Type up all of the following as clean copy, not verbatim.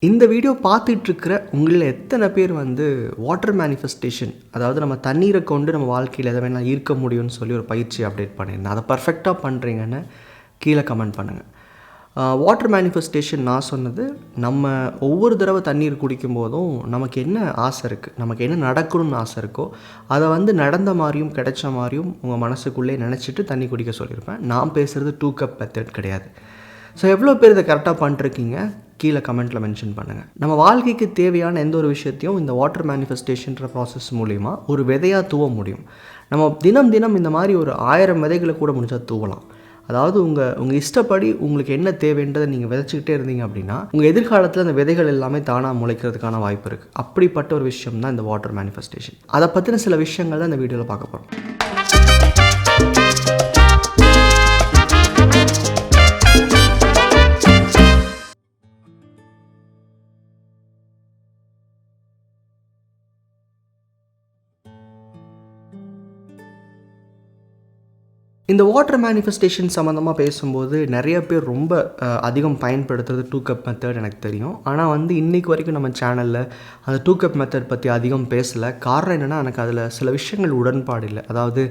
இந்த வீடியோ பார்த்துட்டு இருக்கிற உங்களில் எத்தனை பேர் வாட்டர் மேனிஃபெஸ்டேஷன், அதாவது நம்ம தண்ணீரை கொண்டு நம்ம வாழ்க்கையில் எதை வேணால் ஈர்க்க முடியும்னு சொல்லி ஒரு பயிற்சி அப்டேட் பண்ணியிருந்தேன். அதை பர்ஃபெக்டாக பண்ணுறீங்கன்னு கீழே கமெண்ட் பண்ணுங்கள். வாட்டர் மேனிஃபெஸ்டேஷன் நான் சொன்னது, நம்ம ஒவ்வொரு தடவை தண்ணீர் குடிக்கும் போதும் நமக்கு என்ன ஆசை இருக்குது, நமக்கு என்ன நடக்கணும்னு ஆசை இருக்கோ அதை நடந்த மாதிரியும் கிடைச்ச மாதிரியும் உங்கள் மனசுக்குள்ளே நினச்சிட்டு தண்ணி குடிக்க சொல்லியிருப்பேன். நான் பேசுகிறது 2 கப் மெத்தட் கிடையாது. ஸோ எவ்வளோ பேர் இதை கரெக்டாக பண்ணிருக்கீங்க கீழே கமெண்ட்டில் மென்ஷன் பண்ணுங்கள். நம்ம வாழ்க்கைக்கு தேவையான எந்த ஒரு விஷயத்தையும் இந்த வாட்டர் மேனிஃபெஸ்டேஷன்ற ப்ராசஸ் மூலிமா ஒரு விதையாக தூவ முடியும். நம்ம தினம் தினம் இந்த மாதிரி ஒரு 1000 விதைகளை கூட முடிஞ்சால் தூவலாம். அதாவது உங்கள் இஷ்டப்படி உங்களுக்கு என்ன தேவைன்றதை நீங்கள் விதைச்சிக்கிட்டே இருந்தீங்க அப்படின்னா உங்கள் எதிர்காலத்தில் அந்த விதைகள் எல்லாமே தானாக முளைக்கிறதுக்கான வாய்ப்பு இருக்குது. அப்படிப்பட்ட ஒரு விஷயம் தான் இந்த வாட்டர் மேனிஃபெஸ்டேஷன். அதை பற்றின சில விஷயங்கள் தான் இந்த வீடியோவில் பார்க்க போகிறோம். இந்த வாட்டர் மேனிஃபெஸ்டேஷன் சம்மந்தமாக பேசும்போது நிறைய பேர் ரொம்ப அதிகம் பயன்படுத்துறது 2 கப் மெத்தட் எனக்கு தெரியும். ஆனால் இன்றைக்கு வரைக்கும் நம்ம சேனலில் அந்த 2 கப் மெத்தட் பற்றி அதிகம் பேசலை. காரணம் என்னென்னா, எனக்கு அதில் சில விஷயங்கள் உடன்பாடு இல்லை. அதாவது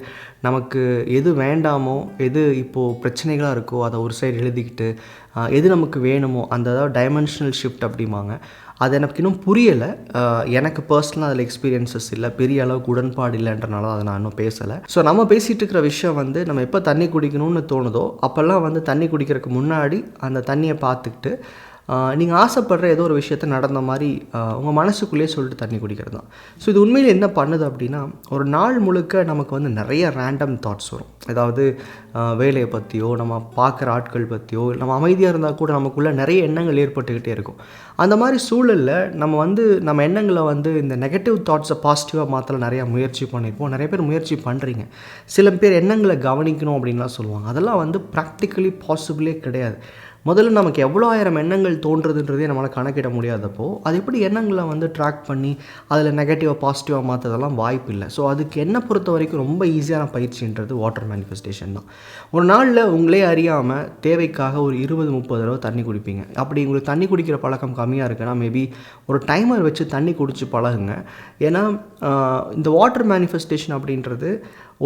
நமக்கு எது வேண்டாமோ, எது இப்போது பிரச்சனைகளாக இருக்கோ அதை ஒரு சைடு எழுதிக்கிட்டு எது நமக்கு வேணுமோ அந்த அதாவது டைமென்ஷனல் ஷிஃப்ட் அப்படிம்பாங்க. அது எனக்கு இன்னும் புரியலை. எனக்கு பர்சனலாக அதில் எக்ஸ்பீரியன்ஸஸ் இல்லை, பெரிய அளவுக்கு உடன்பாடு இல்லைன்றனால அதை நான் இன்னும் பேசலை. ஸோ நம்ம பேசிகிட்டு இருக்கிற விஷயம் நம்ம எப்போ தண்ணி குடிக்கணும்னு தோணுதோ அப்போல்லாம் தண்ணி குடிக்கிறதுக்கு முன்னாடி அந்த தண்ணியை பார்த்துக்கிட்டு நீங்கள் ஆசைப்படுற ஏதோ ஒரு விஷயத்த நடந்த மாதிரி உங்கள் மனசுக்குள்ளேயே சொல்லிட்டு தண்ணி குடிக்கிறது தான். ஸோ இது உண்மையில் என்ன பண்ணுது அப்படின்னா, ஒரு நாள் முழுக்க நமக்கு நிறைய ரேண்டம் தாட்ஸ் வரும். ஏதாவது வேலையை பற்றியோ, நம்ம பார்க்குற ஆட்கள் பற்றியோ, நம்ம அமைதியாக இருந்தால் கூட நமக்குள்ளே நிறைய எண்ணங்கள் ஏற்பட்டுக்கிட்டே இருக்கும். அந்த மாதிரி சூழலில் நம்ம எண்ணங்களை இந்த நெகட்டிவ் தாட்ஸை பாசிட்டிவாக மாற்ற நிறையா முயற்சி பண்ணியிருப்போம். நிறைய பேர் முயற்சி பண்ணுறீங்க. சில பேர் எண்ணங்களை கவனிக்கணும் அப்படின்லாம் சொல்லுவாங்க. அதெல்லாம் ப்ராக்டிக்கலி பாசிபிளே கிடையாது. முதல்ல நமக்கு எவ்வளோ 1000 எண்ணங்கள் தோன்றதுன்றதே நம்மளால் கணக்கிட முடியாதப்போ அது எப்படி எண்ணங்களை ட்ராக் பண்ணி அதில் நெகட்டிவாக பாசிட்டிவாக மாற்றதெல்லாம் வாய்ப்பு இல்லை. ஸோ அதுக்கு என்னை பொறுத்த வரைக்கும் ரொம்ப ஈஸியான பயிற்சின்றது வாட்டர் மேனிஃபெஸ்டேஷன் தான். ஒரு நாளில் உங்களே அறியாமல் தேவைக்காக ஒரு 20-30 தடவை தண்ணி குடிப்பீங்க. அப்படி உங்களுக்கு தண்ணி குடிக்கிற பழக்கம் கம்மியாக இருக்குன்னா மேபி ஒரு டைமர் வச்சு தண்ணி குடித்து பழகுங்க. ஏன்னா இந்த வாட்டர் மேனிஃபெஸ்டேஷன் அப்படின்றது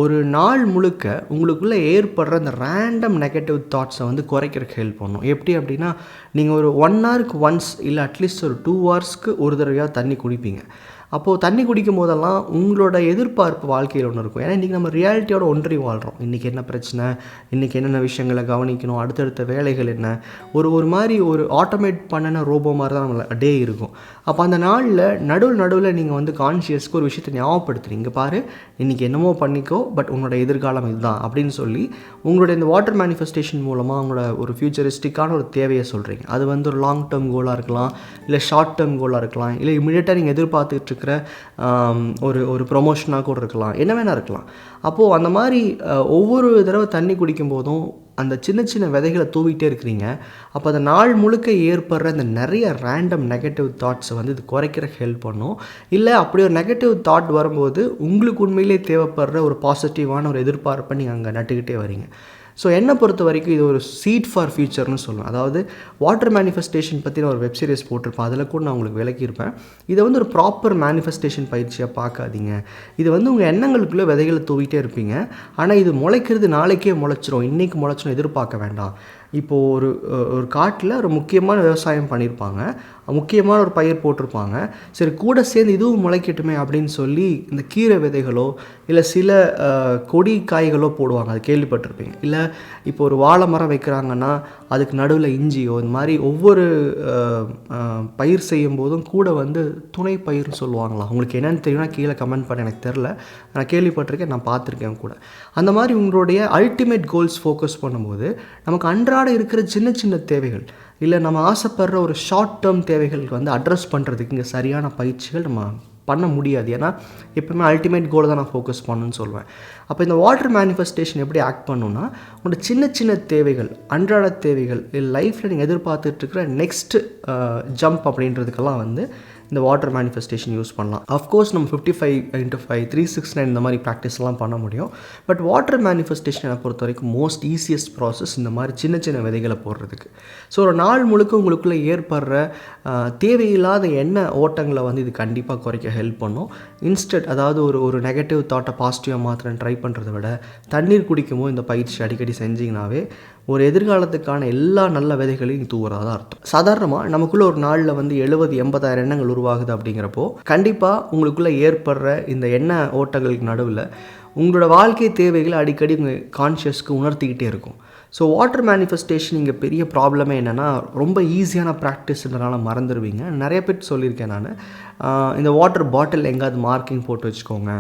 ஒரு நாள் முழுக்க உங்களுக்குள்ளே ஏற்படுற அந்த ரேண்டம் நெகட்டிவ் தாட்ஸை குறைக்கிறதுக்கு ஹெல்ப் பண்ணும். எப்படி அப்படின்னா, நீங்கள் ஒரு 1 ஹவருக்கு ஒன்ஸ் இல்லை அட்லீஸ்ட் ஒரு 2 ஹவர்ஸ்க்கு ஒரு தடவையாக தண்ணி குடிப்பீங்க. அப்போது தண்ணி குடிக்கும் போதெல்லாம் உங்களோட எதிர்பார்ப்பு வாழ்க்கையில் ஒன்று இருக்கும். ஏன்னா இன்றைக்கி நம்ம ரியாலிட்டியோட ஒன்றி வாழ்கிறோம். இன்றைக்கி என்ன பிரச்சனை, இன்றைக்கி என்னென்ன விஷயங்களை கவனிக்கணும், அடுத்தடுத்த வேலைகள் என்ன, ஒரு மாதிரி ஒரு ஆட்டோமேட் பண்ணின ரோபோ மாதிரி தான் நம்மளை டே இருக்கும். அப்போ அந்த நாளில் நடுவில் நீங்கள் கான்ஷியஸ்க்கு ஒரு விஷயத்தை ஞாபகப்படுத்துறீங்க. பாரு, இன்றைக்கி என்னமோ பண்ணிக்கோ, பட் உங்களோட எதிர்காலம் இதுதான் அப்படின்னு சொல்லி உங்களோட இந்த வாட்டர் மேனிஃபெஸ்டேஷன் மூலமாக உங்களோட ஒரு ஃபியூச்சரிஸ்டிக்கான ஒரு தேவையை சொல்கிறீங்க. அது ஒரு லாங் டேர்ம் கோலாக இருக்கலாம், இல்லை ஷார்ட் டேர்ம் கோலாக இருக்கலாம், இல்லை இமீடியட்டாக நீங்கள் எதிர்பார்த்துட்டு ஒரு ப்ரொமோஷனாக கூட இருக்கலாம், என்ன வேணா இருக்கலாம். அப்போது அந்த மாதிரி ஒவ்வொரு தடவை தண்ணி குடிக்கும் போதும் அந்த சின்ன சின்ன விதைகளை தூவிட்டே இருக்கிறீங்க. அப்போ அந்த நாள் முழுக்க ஏற்படுற அந்த நிறைய ரேண்டம் நெகட்டிவ் தாட்ஸை இது குறைக்கிற ஹெல்ப் பண்ணும். இல்லை அப்படி ஒரு நெகட்டிவ் தாட் வரும்போது உங்களுக்கு உண்மையிலே தேவைப்படுற ஒரு பாசிட்டிவான ஒரு எதிர்பார்ப்பை நீங்கள் அங்கே நட்டுக்கிட்டே வரீங்க. ஸோ என்னை பொறுத்த வரைக்கும் இது ஒரு சீட் ஃபார் ஃபியூச்சர்னு சொல்லுவேன். அதாவது வாட்டர் மேனிஃபெஸ்டேஷன் பற்றி நான் ஒரு வெப் சீரிஸ் போட்டிருப்பேன். அதில் கூட நான் உங்களுக்கு விளக்கியிருப்பேன். இதை ஒரு ப்ராப்பர் மேனிஃபெஸ்டேஷன் பயிற்சியாக பார்க்காதீங்க. இது உங்கள் எண்ணங்களுக்குள்ளே விதைகளை தூவிட்டே இருப்பீங்க. ஆனால் இது முளைக்கிறது நாளைக்கே முளைச்சிரும், இன்றைக்கி முளைச்சிரும் எதிர்பார்க்க வேண்டாம். இப்போது ஒரு காட்டில் ஒரு முக்கியமான விவசாயம் பண்ணியிருப்பாங்க, முக்கியமான ஒரு பயிர் போட்டிருப்பாங்க. சரி, கூட சேர்ந்து இதுவும் முளைக்கட்டுமே அப்படின்னு சொல்லி இந்த கீரை விதைகளோ இல்லை சில கொடி காய்களோ போடுவாங்க. அது கேள்விப்பட்டிருப்பீங்க. இல்லை இப்போ ஒரு வாழை மரம் வைக்கிறாங்கன்னா அதுக்கு நடுவில் இஞ்சியோ இந்த மாதிரி ஒவ்வொரு பயிர் செய்யும் போதும் கூட துணை பயிர்னு சொல்லுவாங்களா? உங்களுக்கு என்னென்னு தெரியும்னா கீழே கமெண்ட் பண்ண. எனக்கு தெரில, நான் கேள்விப்பட்டிருக்கேன், நான் பார்த்துருக்கேன் கூட. அந்த மாதிரி உங்களுடைய அல்டிமேட் கோல்ஸ் ஃபோக்கஸ் பண்ணும்போது நமக்கு அன்றாட இருக்கிற சின்ன சின்ன தேவைகள் இல்லை நம்ம ஆசைப்படுற ஒரு ஷார்ட் டேர்ம் தேவைகள் அட்ரஸ் பண்ணுறதுக்கு இங்கே சரியான பயிற்சிகள் நம்ம பண்ண முடியாது. ஏன்னா எப்பவுமே அல்டிமேட் கோலை தான் நான் ஃபோக்கஸ் பண்ணணுன்னு சொல்லுவேன். அப்போ இந்த வாட்டர் மேனிஃபெஸ்டேஷன் எப்படி ஆக்ட் பண்ணுன்னா, உங்களோட சின்ன சின்ன தேவைகள், அன்றாட தேவைகள், லைஃப்பில் நீங்கள் எதிர்பார்த்துட்ருக்கிற நெக்ஸ்ட்டு ஜம்ப் அப்படின்றதுக்கெல்லாம் இந்த வாட்டர் மேனிஃபெஸ்டேஷன் யூஸ் பண்ணலாம். அஃப்கோர்ஸ் நம்ம 55x5 369 இந்த மாதிரி ப்ராக்டிஸ்லாம் பண்ண முடியும். பட் வாட்டர் மேனிஃபெஸ்டேஷனை பொறுத்த வரைக்கும் மோஸ்ட் ஈஸியஸ்ட் ப்ராசஸ் இந்த மாதிரி சின்ன சின்ன விதைகளை போடுறதுக்கு. ஸோ ஒரு நாள் முழுக்க உங்களுக்குள்ளே ஏற்படுற தேவையில்லாத ஓட்டங்களை வந்து இது கண்டிப்பாக குறைக்க ஹெல்ப் பண்ணும். இன்ஸ்டெட் அதாவது ஒரு நெகட்டிவ் தாட்டை பாசிட்டிவாக மாத்திரம் ட்ரை பண்ணுறதை விட தண்ணீர் குடிக்கும்போது இந்த பயிற்சி அடிக்கடி செஞ்சிங்கனாவே ஒரு எதிர்காலத்துக்கான எல்லா நல்ல விதைகளையும் தூவுறதா தான் அர்த்தம். சாதாரணமாக நமக்குள்ளே ஒரு நாளில் வந்து 70-80,000 எண்ணங்கள் உருவாகுது. அப்படிங்கிறப்போ கண்டிப்பாக உங்களுக்குள்ளே ஏற்படுற இந்த எண்ண ஓட்டங்களுக்கு நடுவில் உங்களோட வாழ்க்கை தேவைகளை அடிக்கடி உங்கள் கான்ஷியஸ்க்கு உணர்த்திக்கிட்டே இருக்கும். ஸோ வாட்டர் மேனிஃபெஸ்டேஷன் இங்கே பெரிய ப்ராப்ளமே என்னென்னா ரொம்ப ஈஸியான ப்ராக்டிஸ்ன்றனால மறந்துடுவீங்க. நிறைய பேர் சொல்லியிருக்கேன் நான், இந்த வாட்டர் பாட்டில் எங்கேயாவது மார்க்கிங் போட்டு வச்சுக்கோங்க.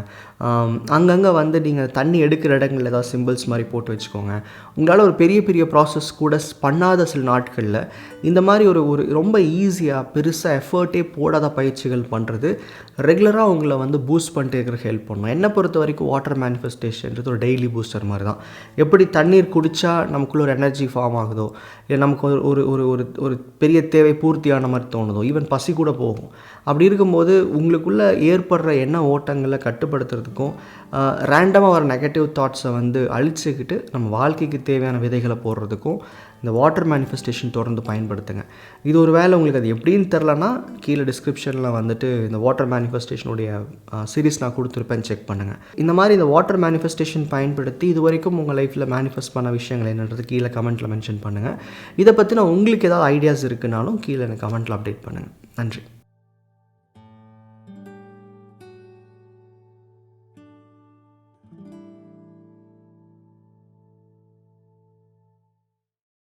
அங்கங்கே வந்து நீங்கள் தண்ணி எடுக்கிற இடங்கள் ஏதாவது சிம்பிள்ஸ் மாதிரி போட்டு வச்சுக்கோங்க. உங்களால் ஒரு பெரிய பெரிய ப்ராசஸ் கூட பண்ணாத சில நாட்களில் இந்த மாதிரி ஒரு ரொம்ப ஈஸியாக பெருசாக எஃபர்ட்டே போடாத பயிற்சிகள் பண்ணுறது ரெகுலராக உங்களை வந்து பூஸ்ட் பண்ணிட்டு இருக்கிற ஹெல்ப் பண்ணும். என்னை பொறுத்த வரைக்கும் வாட்டர் மேனிஃபெஸ்டேஷன்றது ஒரு டெய்லி பூஸ்டர் மாதிரி தான். எப்படி தண்ணீர் குடித்தா நமக்குள்ள ஒரு எனர்ஜி ஃபார்ம் ஆகுதோ, இல்லை நமக்கு ஒரு பெரிய தேவை பூர்த்தியான மாதிரி தோணுதோ, ஈவன் பசி கூட போகும். அப்படி இருக்கும்போது உங்களுக்குள்ளே ஏற்படுற எண்ண ஓட்டங்களை கட்டுப்படுத்துறதுக்கும் ரேண்டமாக வர நெகட்டிவ் தாட்ஸை வந்து அழிச்சுக்கிட்டு நம்ம வாழ்க்கைக்கு தேவையான விதைகளை போடுறதுக்கும் இந்த வாட்டர் மேனிஃபெஸ்டேஷன் தொடர்ந்து பயன்படுத்துங்க. இது ஒரு வேளை உங்களுக்கு அது எப்படின்னு தெரிலனா கீழே டிஸ்கிரிப்ஷனில் வந்துட்டு இந்த வாட்டர் மேனிஃபெஸ்டேஷனுடைய சீரீஸ் நான் கொடுத்துருப்பேன், செக் பண்ணுங்கள். இந்த மாதிரி இந்த வாட்டர் மேனிஃபெஸ்டேஷன் பயன்படுத்தி இது வரைக்கும் உங்கள் லைஃப்பில் மேனிஃபெஸ்ட் பண்ண விஷயங்கள் என்னன்றது கீழே கமெண்ட்டில் மென்ஷன் பண்ணுங்கள். இதை பற்றின உங்களுக்கு ஏதாவது ஐடியாஸ் இருக்குனாலும் கீழே எனக்கு கமெண்ட்டில் அப்டேட் பண்ணுங்கள். நன்றி.